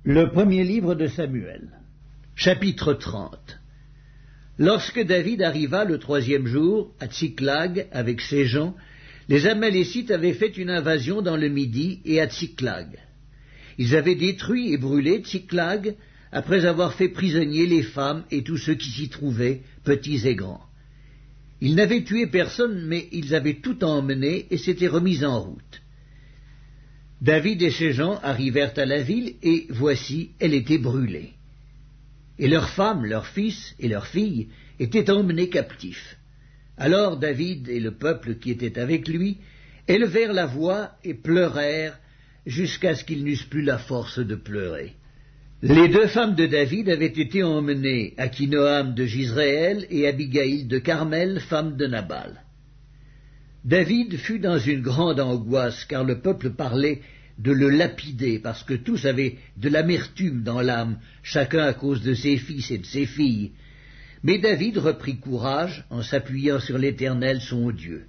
Le premier livre de Samuel, chapitre 30. Lorsque David arriva le 3e jour à Tsiklag avec ses gens, les Amalécites avaient fait une invasion dans le Midi et à Tsiklag. Ils avaient détruit et brûlé Tsiklag après avoir fait prisonniers les femmes et tous ceux qui s'y trouvaient, petits et grands. Ils n'avaient tué personne, mais ils avaient tout emmené et s'étaient remis en route. David et ses gens arrivèrent à la ville, et voici, elle était brûlée. Et leurs femmes, leurs fils et leurs filles étaient emmenés captifs. Alors David et le peuple qui était avec lui élevèrent la voix et pleurèrent jusqu'à ce qu'ils n'eussent plus la force de pleurer. Les 2 femmes de David avaient été emmenées, Akinoam de Jizréel et Abigaïl de Carmel, femme de Nabal. David fut dans une grande angoisse, car le peuple parlait de le lapider, parce que tous avaient de l'amertume dans l'âme, chacun à cause de ses fils et de ses filles. Mais David reprit courage en s'appuyant sur l'Éternel son Dieu.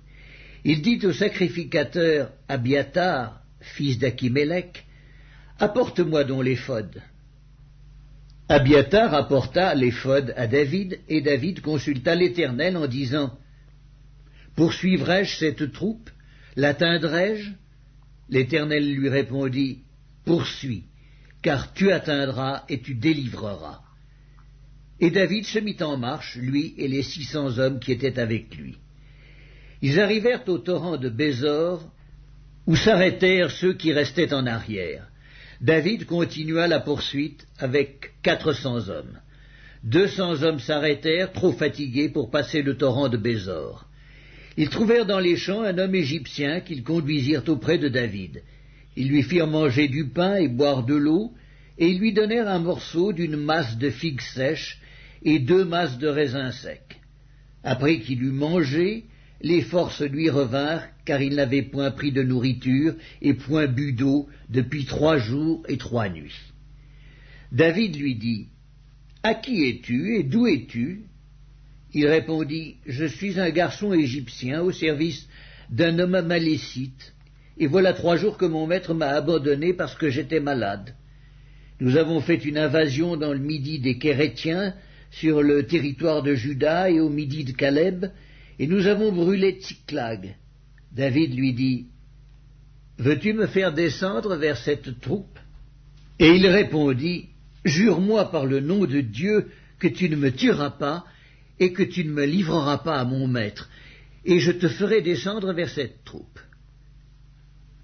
Il dit au sacrificateur Abiatar, fils d'Achimélec, « Apporte-moi donc l'éphod. » Abiatar apporta l'éphod à David, et David consulta l'Éternel en disant, « Poursuivrai-je cette troupe? L'atteindrai-je » L'Éternel lui répondit, « Poursuis, car tu atteindras et tu délivreras. » Et David se mit en marche, lui et les 600 hommes qui étaient avec lui. Ils arrivèrent au torrent de Bésor, où s'arrêtèrent ceux qui restaient en arrière. David continua la poursuite avec 400 hommes. 200 hommes s'arrêtèrent, trop fatigués pour passer le torrent de Bésor. Ils trouvèrent dans les champs un homme égyptien qu'ils conduisirent auprès de David. Ils lui firent manger du pain et boire de l'eau, et ils lui donnèrent un morceau d'une masse de figues sèches et 2 masses de raisins secs. Après qu'il eut mangé, les forces lui revinrent, car il n'avait point pris de nourriture et point bu d'eau depuis 3 jours et 3 nuits. David lui dit, « À qui es-tu et d'où es-tu » Il répondit, « Je suis un garçon égyptien au service d'un homme amalécite, et voilà 3 jours que mon maître m'a abandonné parce que j'étais malade. Nous avons fait une invasion dans le midi des Kérétiens, sur le territoire de Juda et au midi de Caleb, et nous avons brûlé Tsiklag. » David lui dit, « Veux-tu me faire descendre vers cette troupe ?» Et il répondit, « Jure-moi par le nom de Dieu que tu ne me tueras pas et que tu ne me livreras pas à mon maître, et je te ferai descendre vers cette troupe. »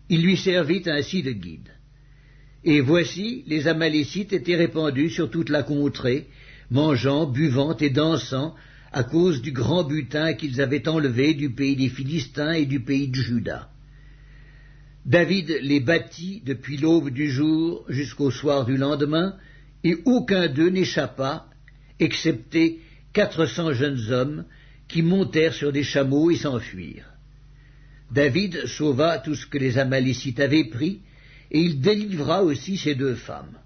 Il lui servit ainsi de guide. Et voici, les Amalécites étaient répandus sur toute la contrée, mangeant, buvant et dansant, à cause du grand butin qu'ils avaient enlevé du pays des Philistins et du pays de Juda. David les battit depuis l'aube du jour jusqu'au soir du lendemain, et aucun d'eux n'échappa, excepté 400 jeunes hommes qui montèrent sur des chameaux et s'enfuirent. David sauva tout ce que les Amalécites avaient pris, et il délivra aussi ces 2 femmes.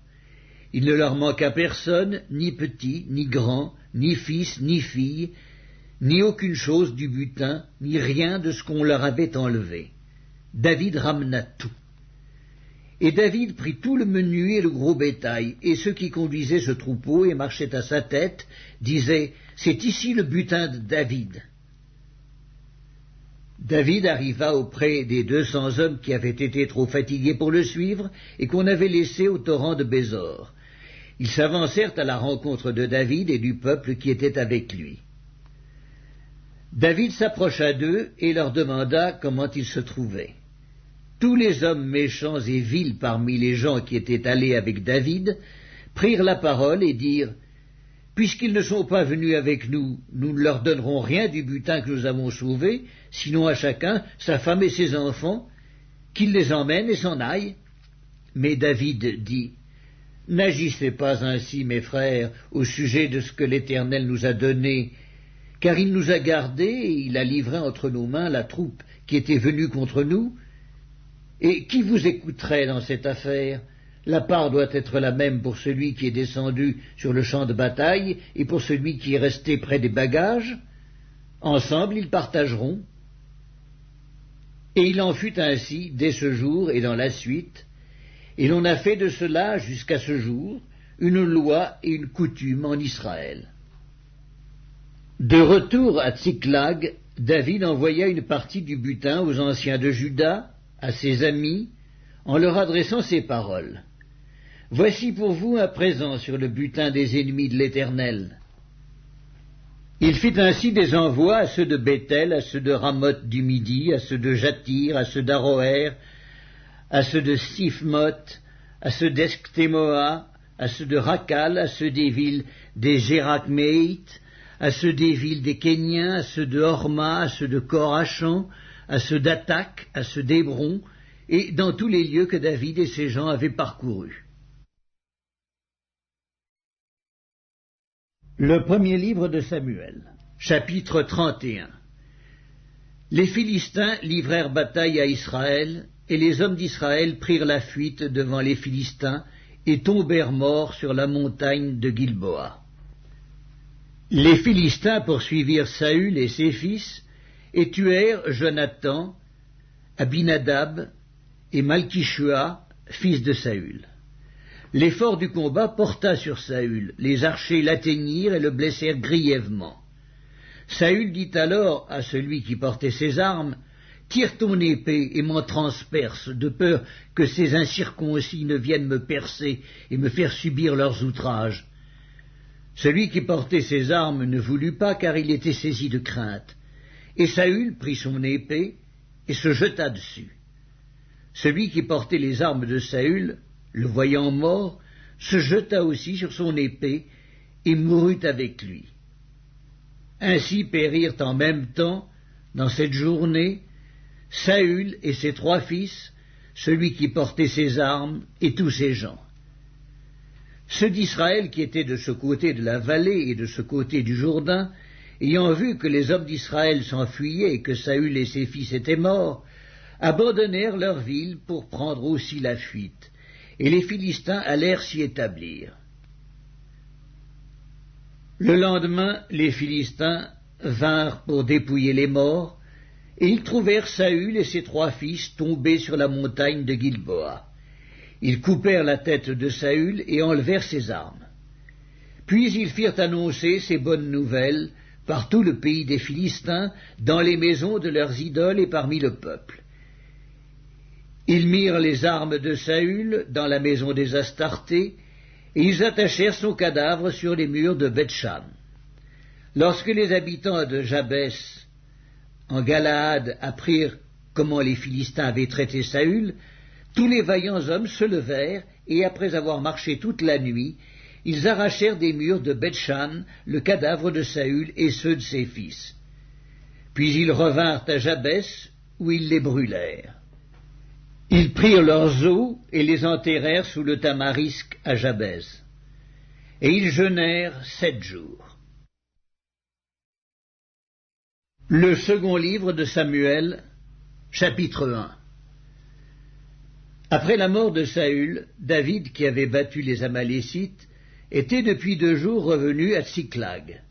Il ne leur manqua personne, ni petit, ni grand, ni fils, ni fille, ni aucune chose du butin, ni rien de ce qu'on leur avait enlevé. David ramena tout. Et David prit tout le menu et le gros bétail, et ceux qui conduisaient ce troupeau et marchaient à sa tête disaient, « C'est ici le butin de David. » David arriva auprès des 200 hommes qui avaient été trop fatigués pour le suivre et qu'on avait laissés au torrent de Bésor. Ils s'avancèrent à la rencontre de David et du peuple qui était avec lui. David s'approcha d'eux et leur demanda comment ils se trouvaient. Tous les hommes méchants et vils parmi les gens qui étaient allés avec David prirent la parole et dirent, « Puisqu'ils ne sont pas venus avec nous, nous ne leur donnerons rien du butin que nous avons sauvé, sinon à chacun sa femme et ses enfants, qu'ils les emmènent et s'en aillent. » Mais David dit, « N'agissez pas ainsi, mes frères, au sujet de ce que l'Éternel nous a donné, car il nous a gardés et il a livré entre nos mains la troupe qui était venue contre nous. Et qui vous écouterait dans cette affaire? La part doit être la même pour celui qui est descendu sur le champ de bataille et pour celui qui est resté près des bagages. Ensemble, ils partageront. » Et il en fut ainsi dès ce jour et dans la suite, Et l'on a fait de cela, jusqu'à ce jour, une loi et une coutume en Israël. De retour à Tsiklag, David envoya une partie du butin aux anciens de Juda, à ses amis, en leur adressant ces paroles. « Voici pour vous un présent sur le butin des ennemis de l'Éternel. » Il fit ainsi des envois à ceux de Béthel, à ceux de Ramoth du Midi, à ceux de Jatir, à ceux d'Aroër, à ceux de Siphmoth, à ceux d'Esctémoa, à ceux de Rakal, à ceux des villes des Gérachméites, à ceux des villes des Kéniens, à ceux de Horma, à ceux de Cor-Achan, à ceux d'Atak, à ceux d'Hébron, et dans tous les lieux que David et ses gens avaient parcourus. Le premier livre de Samuel, chapitre 31. Les Philistins livrèrent bataille à Israël, et les hommes d'Israël prirent la fuite devant les Philistins, et tombèrent morts sur la montagne de Gilboa. Les Philistins poursuivirent Saül et ses fils, et tuèrent Jonathan, Abinadab et Malchishua, fils de Saül. L'effort du combat porta sur Saül, les archers l'atteignirent et le blessèrent grièvement. Saül dit alors à celui qui portait ses armes, « Tire ton épée et m'en transperce, de peur que ces incirconcis ne viennent me percer et me faire subir leurs outrages. » Celui qui portait ses armes ne voulut pas, car il était saisi de crainte. Et Saül prit son épée et se jeta dessus. Celui qui portait les armes de Saül, le voyant mort, se jeta aussi sur son épée et mourut avec lui. Ainsi périrent en même temps, dans cette journée, Saül et ses 3 fils, celui qui portait ses armes et tous ses gens. Ceux d'Israël qui étaient de ce côté de la vallée et de ce côté du Jourdain, ayant vu que les hommes d'Israël s'enfuyaient et que Saül et ses fils étaient morts, abandonnèrent leur ville pour prendre aussi la fuite, et les Philistins allèrent s'y établir. Le lendemain, les Philistins vinrent pour dépouiller les morts, et ils trouvèrent Saül et ses 3 fils tombés sur la montagne de Gilboa. Ils coupèrent la tête de Saül et enlevèrent ses armes. Puis ils firent annoncer ces bonnes nouvelles par tout le pays des Philistins, dans les maisons de leurs idoles et parmi le peuple. Ils mirent les armes de Saül dans la maison des Astartés, et ils attachèrent son cadavre sur les murs de Beth-Shan. Lorsque les habitants de Jabès, en Galaad, apprirent comment les Philistins avaient traité Saül, tous les vaillants hommes se levèrent, et après avoir marché toute la nuit, ils arrachèrent des murs de Beth-Shan le cadavre de Saül et ceux de ses fils. Puis ils revinrent à Jabès, où ils les brûlèrent. Ils prirent leurs os et les enterrèrent sous le tamarisque à Jabès. Et ils jeûnèrent 7 jours. Le second livre de Samuel, chapitre 1. Après la mort de Saül, David, qui avait battu les Amalécites, était depuis 2 jours revenu à Tsiklag.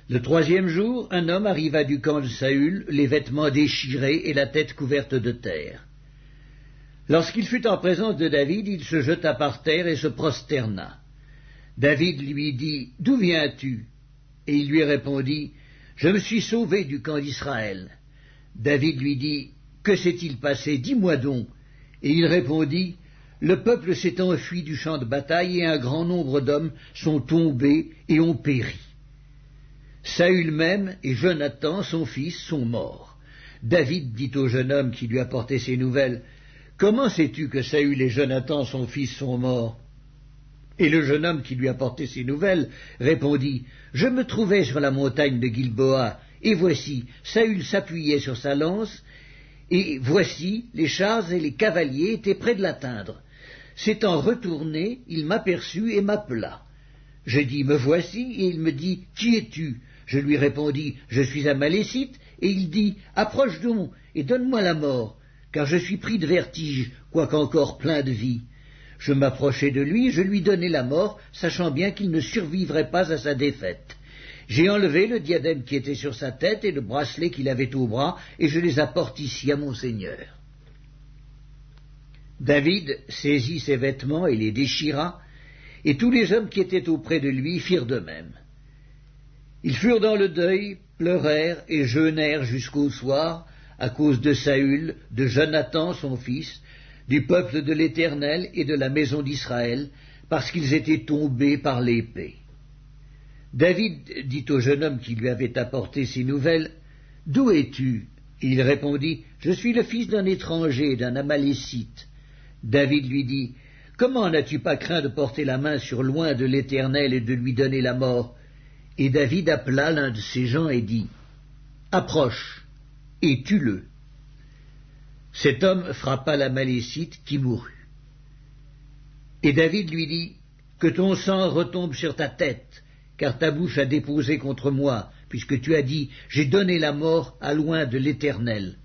Le 3e jour, un homme arriva du camp de Saül, les vêtements déchirés et la tête couverte de terre. Lorsqu'il fut en présence de David, il se jeta par terre et se prosterna. David lui dit, « D'où viens-tu » Et il lui répondit, « Je me suis sauvé du camp d'Israël. » David lui dit, « Que s'est-il passé? Dis-moi donc. » Et il répondit, « Le peuple s'est enfui du champ de bataille et un grand nombre d'hommes sont tombés et ont péri. Saül même et Jonathan, son fils, sont morts. » David dit au jeune homme qui lui apportait ces nouvelles, « Comment sais-tu que Saül et Jonathan, son fils, sont morts ?» Et le jeune homme qui lui apportait ces nouvelles répondit, « Je me trouvais sur la montagne de Gilboa, et voici, Saül s'appuyait sur sa lance, et voici, les chars et les cavaliers étaient près de l'atteindre. S'étant retourné, il m'aperçut et m'appela. Je dis, me voici, et il me dit, qui es-tu? Je lui répondis, je suis Amalécite, et il dit, approche donc, et donne-moi la mort, car je suis pris de vertige, quoiqu'encore plein de vie. Je m'approchai de lui, je lui donnai la mort, sachant bien qu'il ne survivrait pas à sa défaite. J'ai enlevé le diadème qui était sur sa tête et le bracelet qu'il avait au bras, et je les apporte ici à mon seigneur. David saisit ses vêtements et les déchira, et tous les hommes qui étaient auprès de lui firent de même. Ils furent dans le deuil, pleurèrent et jeûnèrent jusqu'au soir, à cause de Saül, de Jonathan son fils, du peuple de l'Éternel et de la maison d'Israël, parce qu'ils étaient tombés par l'épée. David dit au jeune homme qui lui avait apporté ces nouvelles, « D'où es-tu » Il répondit, « Je suis le fils d'un étranger, d'un Amalécite. » David lui dit, « Comment n'as-tu pas craint de porter la main sur loin de l'Éternel et de lui donner la mort ?» Et David appela l'un de ses gens et dit, « Approche, et tue-le. » Cet homme frappa l'Amalécite qui mourut. Et David lui dit, « Que ton sang retombe sur ta tête, car ta bouche a déposé contre moi, puisque tu as dit, j'ai donné la mort à loin de l'Éternel. »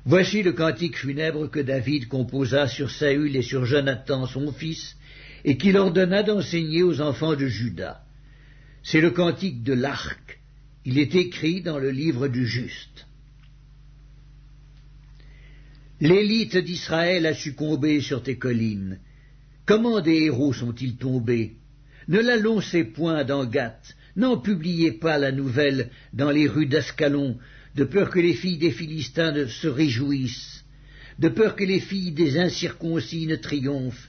Voici le cantique funèbre que David composa sur Saül et sur Jonathan son fils, et qu'il ordonna d'enseigner aux enfants de Juda. C'est le cantique de l'arc. Il est écrit dans le livre du juste. L'élite d'Israël a succombé sur tes collines. Comment des héros sont-ils tombés? Ne l'annoncez point dans Gath, n'en publiez pas la nouvelle dans les rues d'Ascalon, de peur que les filles des Philistins ne se réjouissent, de peur que les filles des incirconcis ne triomphent.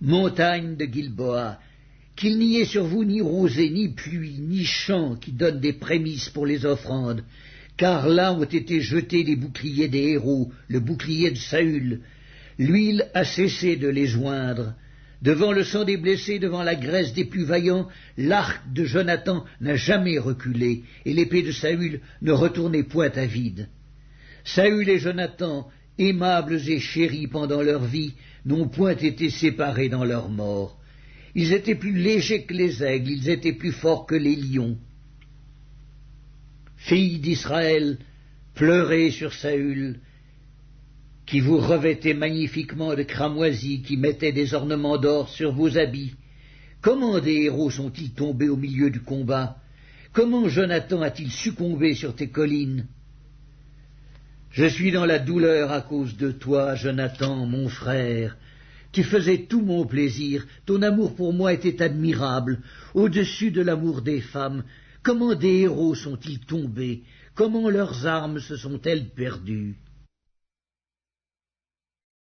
Montagne de Gilboa, qu'il n'y ait sur vous ni rosée, ni pluie, ni champ qui donnent des prémices pour les offrandes, car là ont été jetés les boucliers des héros, le bouclier de Saül. L'huile a cessé de les joindre. Devant le sang des blessés, devant la graisse des plus vaillants, l'arc de Jonathan n'a jamais reculé, et l'épée de Saül ne retournait point à vide. Saül et Jonathan, aimables et chéris pendant leur vie, n'ont point été séparés dans leur mort. Ils étaient plus légers que les aigles, ils étaient plus forts que les lions. Filles d'Israël, pleurez sur Saül, qui vous revêtait magnifiquement de cramoisis, qui mettait des ornements d'or sur vos habits. Comment des héros sont-ils tombés au milieu du combat? Comment Jonathan a-t-il succombé sur tes collines? Je suis dans la douleur à cause de toi, Jonathan, mon frère. Tu faisais tout mon plaisir, ton amour pour moi était admirable, au-dessus de l'amour des femmes. Comment des héros sont-ils tombés? Comment leurs armes se sont-elles perdues?